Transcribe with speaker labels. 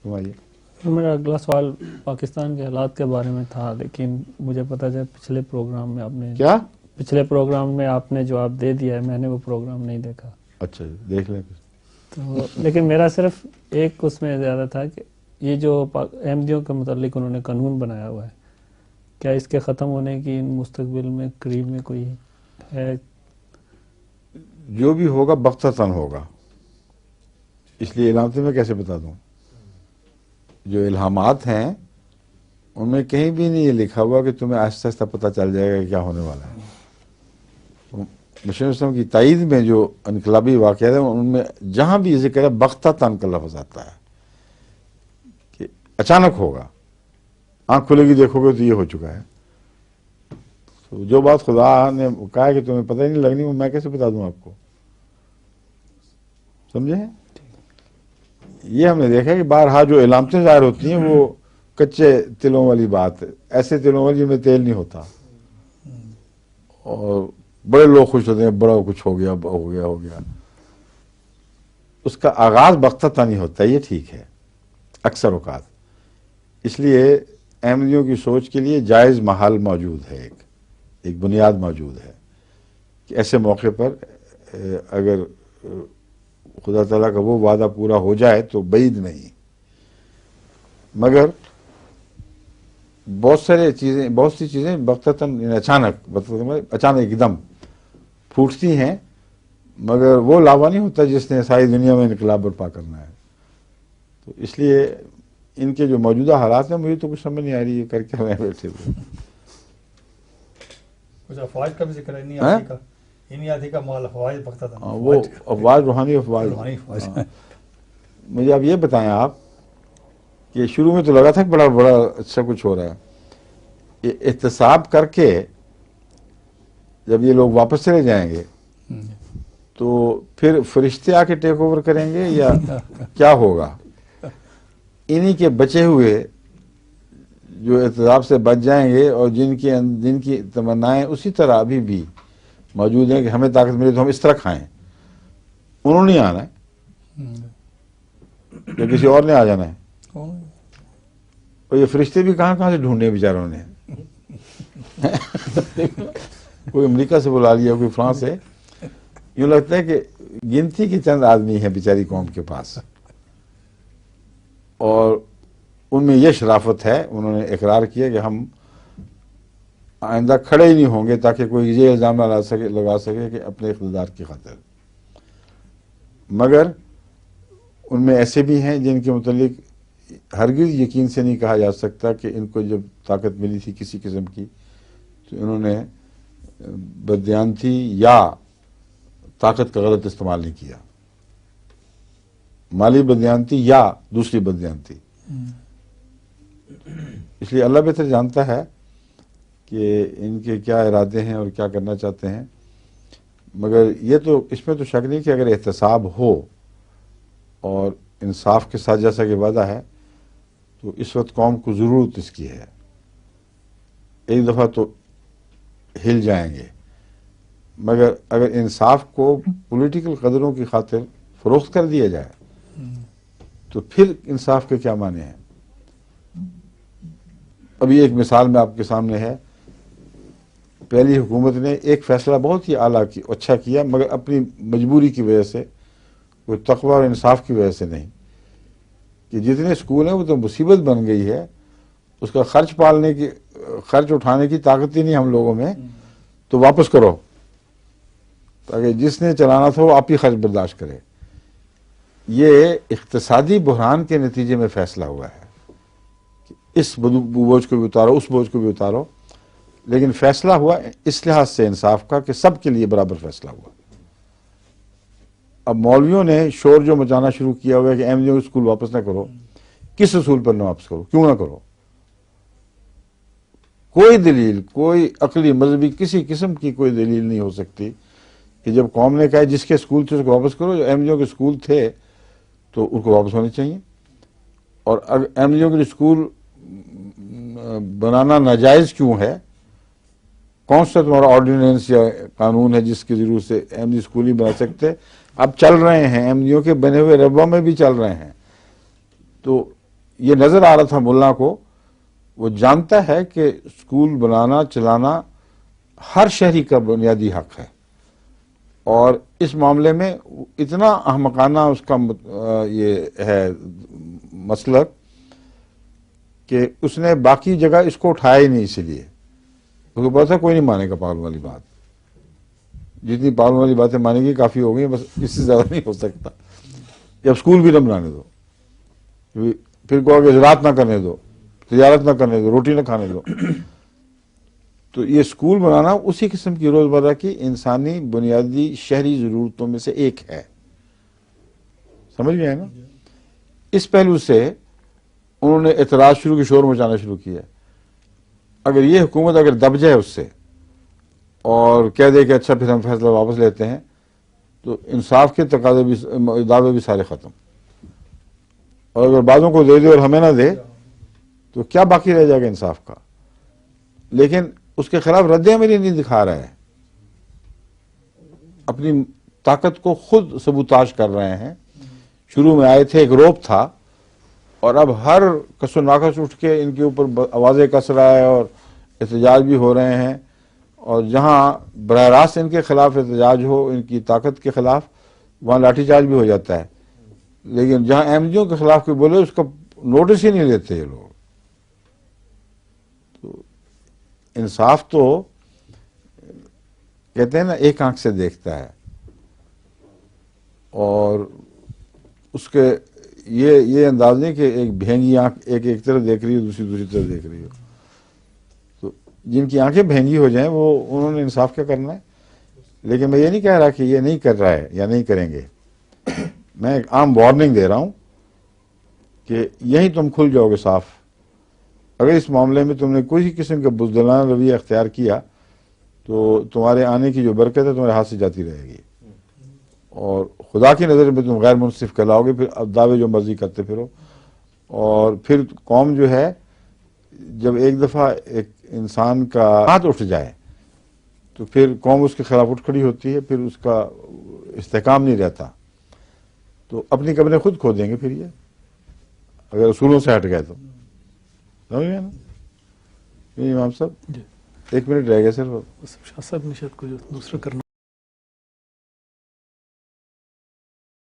Speaker 1: تمہاری
Speaker 2: میرا اگلا سوال پاکستان کے حالات کے بارے میں تھا، لیکن مجھے پتہ چلا پچھلے پروگرام میں آپ نے جواب دے دیا ہے، میں نے وہ پروگرام نہیں دیکھا.
Speaker 1: اچھا دیکھ لیں.
Speaker 2: تو لیکن میرا صرف ایک اس میں زیادہ تھا کہ یہ جو احمدیوں کے متعلق انہوں نے قانون بنایا ہوا ہے، کیا اس کے ختم ہونے کی مستقبل میں قریب میں کوئی ہے؟
Speaker 1: جو بھی ہوگا بغتتاً ہوگا، اس لیے علامتی میں کیسے بتا دوں. جو الہامات ہیں ان میں کہیں بھی نہیں یہ لکھا ہوا کہ تمہیں آہستہ آہستہ پتہ چل جائے گا کہ کیا ہونے والا ہے. مسلم اسلام کی تائید میں جو انقلابی واقعات ہیں ان میں جہاں بھی ذکر ہے بغتتاً کا لفظ آتا ہے کہ اچانک ہوگا، آنکھ کھلے گی دیکھو گے تو یہ ہو چکا ہے. تو جو بات خدا نے کہا ہے کہ تمہیں پتہ ہی نہیں لگنی، وہ میں کیسے بتا دوں آپ کو، سمجھے؟ یہ ہم نے دیکھا کہ بارہا جو علامتیں ظاہر ہوتی ہیں وہ کچے تلوں والی بات ہے، ایسے تلوں والی جن میں تیل نہیں ہوتا، اور بڑے لوگ خوش ہوتے ہیں بڑا کچھ ہو گیا. اس کا آغاز بغتتاً نہیں ہوتا، یہ ٹھیک ہے اکثر اوقات. اس لیے احمدیوں کی سوچ کے لیے جائز محل موجود ہے، ایک بنیاد موجود ہے کہ ایسے موقع پر اگر خدا تعالیٰ کا وہ وعدہ پورا ہو جائے تو بعید نہیں، مگر بہت سی چیزیں بغتتاً اچانک ایک دم پھوٹتی ہیں، مگر وہ لاوا نہیں ہوتا جس نے ساری دنیا میں انقلاب برپا کرنا ہے. تو اس لیے ان کے جو موجودہ حالات ہیں مجھے تو کچھ سمجھ نہیں آ رہی ہے کر کے ہمیں بیٹھے ہوئے.
Speaker 3: کچھ افواج کا بھی ذکر ہے، نہیں آتی کا مال افواج بغتتاً،
Speaker 1: وہ افواج روحانی افواج. مجھے اب یہ بتائیں آپ کہ شروع میں تو لگا تھا کہ بڑا اچھا کچھ ہو رہا ہے، یہ احتساب کر کے جب یہ لوگ واپس چلے جائیں گے تو پھر فرشتے آ کے ٹیک اوور کریں گے یا کیا ہوگا؟ انہی کے بچے ہوئے جو احتساب سے بچ جائیں گے اور جن کی تمنائیں اسی طرح ابھی بھی موجود ہیں کہ ہمیں طاقت ملے تو ہم اس طرح کھائیں، انہوں نے آنا ہے یا کسی اور نے آ جانا ہے. اور یہ فرشتے بھی کہاں سے ڈھونڈے بیچاروں نے، کوئی امریکہ سے بلا لیا، کوئی فرانس سے. یوں لگتا ہے کہ گنتی کے چند آدمی ہیں بیچاری قوم کے پاس، اور ان میں یہ شرافت ہے، انہوں نے اقرار کیا کہ ہم آئندہ کھڑے ہی نہیں ہوں گے تاکہ کوئی یہ الزام نہ لگا سکے کہ اپنے اقتدار کی خاطر. مگر ان میں ایسے بھی ہیں جن کے متعلق ہرگز یقین سے نہیں کہا جا سکتا کہ ان کو جب طاقت ملی تھی کسی قسم کی تو انہوں نے بددیانتی یا طاقت کا غلط استعمال نہیں کیا، مالی بددیانتی یا دوسری بددیانتی. اس لیے اللہ بہتر جانتا ہے کہ ان کے کیا ارادے ہیں اور کیا کرنا چاہتے ہیں. مگر یہ تو اس میں تو شک نہیں کہ اگر احتساب ہو اور انصاف کے ساتھ جیسا کہ وعدہ ہے تو اس وقت قوم کو ضرورت اس کی ہے. ایک دفعہ تو ہل جائیں گے، مگر اگر انصاف کو پولیٹیکل قدروں کی خاطر فروخت کر دیا جائے تو پھر انصاف کے کیا معنی ہیں. ابھی ایک مثال میں آپ کے سامنے ہے، پہلی حکومت نے ایک فیصلہ بہت ہی اعلیٰ اچھا کیا، مگر اپنی مجبوری کی وجہ سے، کوئی تقوی اور انصاف کی وجہ سے نہیں، کہ جتنے اسکول ہیں وہ تو مصیبت بن گئی ہے، اس کا خرچ اٹھانے کی طاقت ہی نہیں ہم لوگوں میں، تو واپس کرو تاکہ جس نے چلانا تھا وہ آپ ہی خرچ برداشت کرے. یہ اقتصادی بحران کے نتیجے میں فیصلہ ہوا ہے کہ اس بوجھ کو بھی اتارو، اس بوجھ کو بھی اتارو، لیکن فیصلہ ہوا اس لحاظ سے انصاف کا کہ سب کے لیے برابر فیصلہ ہوا. اب مولویوں نے شور جو مچانا شروع کیا ہوا ہے کہ احمدیوں کو اسکول واپس نہ کرو، کس اصول پر نہ واپس کرو، کیوں نہ کرو؟ کوئی دلیل، کوئی عقلی مذہبی کسی قسم کی کوئی دلیل نہیں ہو سکتی کہ جب قوم نے کہا جس کے اسکول تھے اس کو واپس کرو، جو احمدیوں کے اسکول تھے تو ان کو واپس ہونے چاہیے. اور احمدیوں کے اسکول بنانا ناجائز کیوں ہے؟ کون سا تمہارا آرڈیننس یا قانون ہے جس کی ضرورت سے احمدی اسکول ہی بنا سکتے؟ اب چل رہے ہیں احمدیوں کے بنے ہوئے ربوہ میں بھی چل رہے ہیں. تو یہ نظر آ رہا تھا ملا کو، وہ جانتا ہے کہ اسکول بنانا چلانا ہر شہری کا بنیادی حق ہے، اور اس معاملے میں اتنا احمقانہ اس کا یہ ہے مسلک کہ اس نے باقی جگہ اس کو اٹھایا ہی نہیں، اسی لیے اس کو پتا تھا کوئی نہیں مانے گا پاگل والی بات، جتنی پاگل والی باتیں مانے گی کافی ہو گئی، بس اس سے زیادہ نہیں ہو سکتا، جب اسکول بھی نہ بنانے دو، پھر کہو کہ زراعت نہ کرنے دو، تجارت نہ کرنے دو، روٹی نہ کھانے دو. تو یہ اسکول بنانا اسی قسم کی روزمرہ کی انسانی بنیادی شہری ضرورتوں میں سے ایک ہے. سمجھ گئے نا؟ اس پہلو سے انہوں نے اعتراض شروع کی، شور مچانا شروع کیا. اگر یہ حکومت اگر دب جائے اس سے اور کہہ دے کہ اچھا پھر ہم فیصلہ واپس لیتے ہیں، تو انصاف کے تقاضے بھی، دعوے بھی سارے ختم. اور اگر بعضوں کو دے دے اور ہمیں نہ دے تو کیا باقی رہ جائے گا انصاف کا؟ لیکن اس کے خلاف رد عمل نہیں دکھا رہا ہے، اپنی طاقت کو خود سبوتاژ کر رہے ہیں. شروع میں آئے تھے، ایک روپ تھا، اور اب ہر کس و ناقص اٹھ کے ان کے اوپر آوازیں کس رہا ہے اور احتجاج بھی ہو رہے ہیں. اور جہاں براہ راست ان کے خلاف احتجاج ہو، ان کی طاقت کے خلاف، وہاں لاٹھی چارج بھی ہو جاتا ہے. لیکن جہاں احمدیوں کے خلاف کوئی بولے اس کا نوٹس ہی نہیں لیتے یہ لوگ. تو انصاف تو کہتے ہیں نا ایک آنکھ سے دیکھتا ہے، اور اس کے یہ انداز نہیں کہ ایک بھینگی آنکھ ایک طرف دیکھ رہی ہو، دوسری طرف دیکھ رہی ہو. تو جن کی آنکھیں بھینگی ہو جائیں وہ انہوں نے انصاف کیا کرنا ہے. لیکن میں یہ نہیں کہہ رہا کہ یہ نہیں کر رہا ہے یا نہیں کریں گے، میں ایک عام وارننگ دے رہا ہوں کہ یہیں تم کھل جاؤ گے صاف. اگر اس معاملے میں تم نے کوئی قسم کا بزدلانہ رویہ اختیار کیا تو تمہارے آنے کی جو برکت ہے تمہارے ہاتھ سے جاتی رہے گی، اور خدا کی نظر میں تم غیر منصف کہلاؤ گے. پھر اب دعوے جو مرضی کرتے پھرو، اور پھر قوم جو ہے، جب ایک دفعہ ایک انسان کا ہاتھ اٹھ جائے تو پھر قوم اس کے خلاف اٹھ کھڑی ہوتی ہے، پھر اس کا استحکام نہیں رہتا. تو اپنی قبریں خود کھو دیں گے پھر یہ، اگر اصولوں سے ہٹ گئے تو. سمجھ گئے نا امام صاحب؟ 1 منٹ رہ گیا صرف.
Speaker 4: شاہ صاحب نے شاید کوئی دوسرا کرنا